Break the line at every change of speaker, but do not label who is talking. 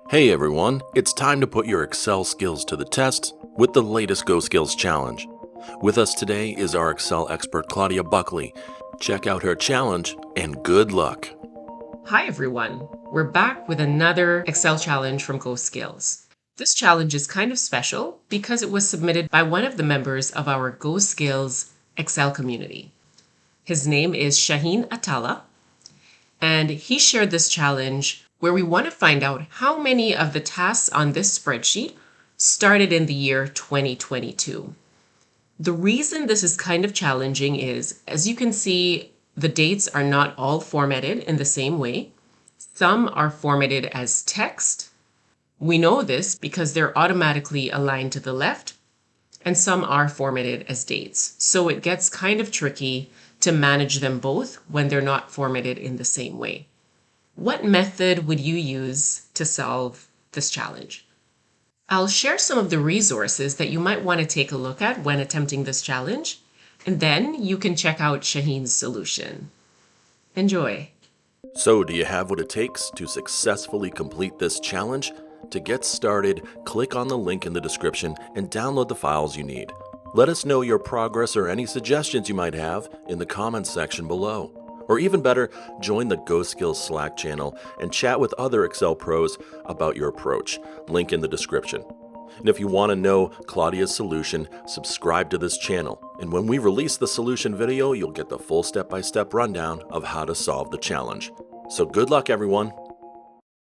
Hey everyone, it's time to put your Excel skills to the test with the latest GoSkills challenge. With us today is our Excel expert Claudia Buckley. Check out her challenge and good luck.
Hi everyone, we're back with another Excel challenge from GoSkills. This challenge is kind of special because it was submitted by one of the members of our GoSkills Excel community. His name is Shaheen Atala, and he shared this challenge where we want to find out how many of the tasks on this spreadsheet started in the year 2022. The reason this is kind of challenging is, as you can see, the dates are not all formatted in the same way. Some are formatted as text. We know this because they're automatically aligned to the left, and some are formatted as dates. So it gets kind of tricky to manage them both when they're not formatted in the same way. What method would you use to solve this challenge? I'll share some of the resources that you might want to take a look at when attempting this challenge, and then you can check out Shaheen's solution. Enjoy!
So, do you have what it takes to successfully complete this challenge? To get started, click on the link in the description and download the files you need. Let us know your progress or any suggestions you might have in the comments section below. Or even better, join the GoSkills Slack channel and chat with other Excel pros about your approach. Link in the description. And if you want to know Claudia's solution, subscribe to this channel. And when we release the solution video, you'll get the full step-by-step rundown of how to solve the challenge. So good luck, everyone.